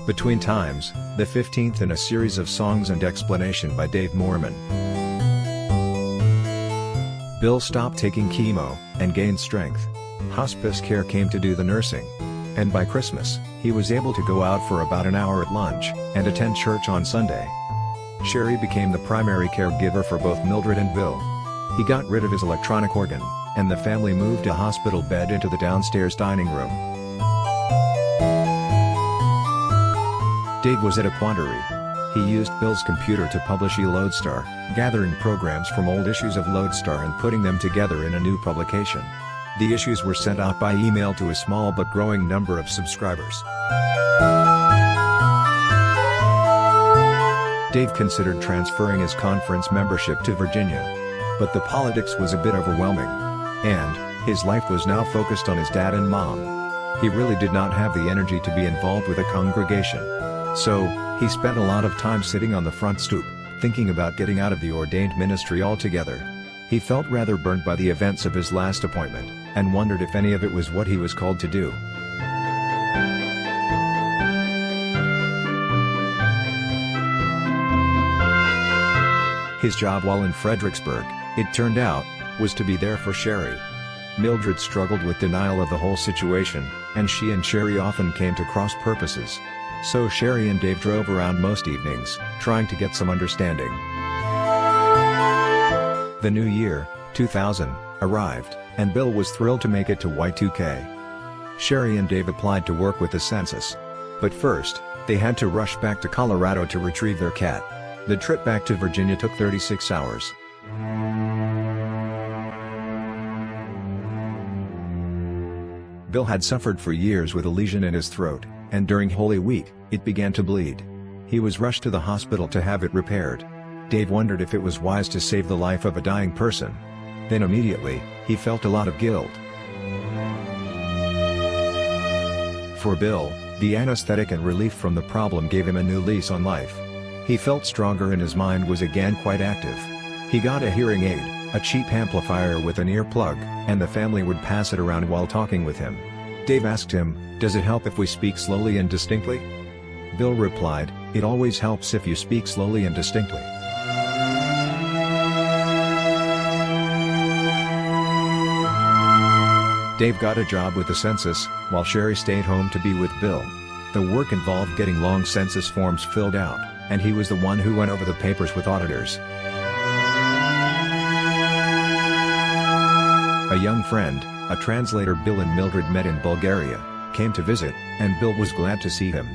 Between Times, the 15th in a series of songs and explanation by Dave Moorman. Bill stopped taking chemo, and gained strength. Hospice care came to do the nursing. And by Christmas, he was able to go out for about an hour at lunch, and attend church on Sunday. Sherry became the primary caregiver for both Mildred and Bill. He got rid of his electronic organ, and the family moved a hospital bed into the downstairs dining room. Dave was at a quandary. He used Bill's computer to publish eLoadstar, gathering programs from old issues of Loadstar and putting them together in a new publication. The issues were sent out by email to a small but growing number of subscribers. Dave considered transferring his conference membership to Virginia. But the politics was a bit overwhelming. And his life was now focused on his dad and mom. He really did not have the energy to be involved with a congregation. So, he spent a lot of time sitting on the front stoop, thinking about getting out of the ordained ministry altogether. He felt rather burnt by the events of his last appointment, and wondered if any of it was what he was called to do. His job while in Fredericksburg, it turned out, was to be there for Sherry. Mildred struggled with denial of the whole situation, and she and Sherry often came to cross purposes. So Sherry and Dave drove around most evenings, trying to get some understanding. The new year, 2000, arrived, and Bill was thrilled to make it to Y2K. Sherry and Dave applied to work with the census. But first, they had to rush back to Colorado to retrieve their cat. The trip back to Virginia took 36 hours. Bill had suffered for years with a lesion in his throat, and during Holy Week, it began to bleed. He was rushed to the hospital to have it repaired. Dave wondered if it was wise to save the life of a dying person. Then immediately, he felt a lot of guilt. For Bill, the anesthetic and relief from the problem gave him a new lease on life. He felt stronger and his mind was again quite active. He got a hearing aid, a cheap amplifier with an earplug, and the family would pass it around while talking with him. Dave asked him, "Does it help if we speak slowly and distinctly?" Bill replied, "It always helps if you speak slowly and distinctly." Dave got a job with the census, while Sherry stayed home to be with Bill. The work involved getting long census forms filled out, and he was the one who went over the papers with auditors. A young friend, a translator Bill and Mildred met in Bulgaria, came to visit, and Bill was glad to see him.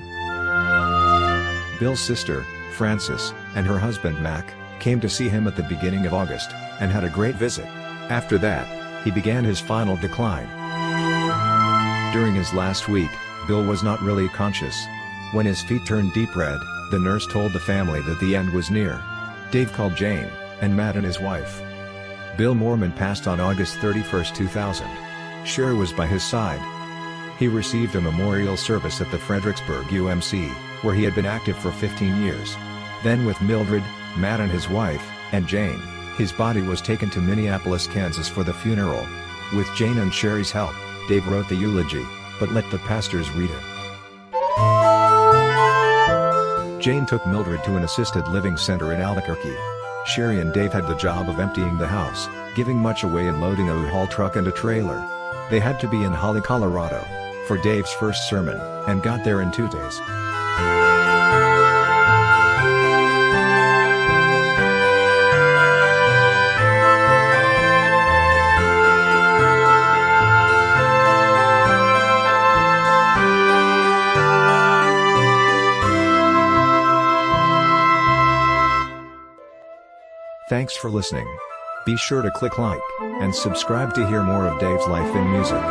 Bill's sister, Frances, and her husband Mac, came to see him at the beginning of August, and had a great visit. After that, he began his final decline. During his last week, Bill was not really conscious. When his feet turned deep red, the nurse told the family that the end was near. Dave called Jane, and Matt and his wife. Bill Moorman passed on August 31, 2000. Sherry was by his side. He received a memorial service at the Fredericksburg UMC, where he had been active for 15 years. Then with Mildred, Matt and his wife, and Jane, his body was taken to Minneapolis, Kansas for the funeral. With Jane and Sherry's help, Dave wrote the eulogy, but let the pastors read it. Jane took Mildred to an assisted living center in Albuquerque. Sherry and Dave had the job of emptying the house, giving much away and loading a U-Haul truck and a trailer. They had to be in Holly, Colorado, for Dave's first sermon, and got there in 2 days. Thanks for listening. Be sure to click like and subscribe to hear more of Dave's life in music.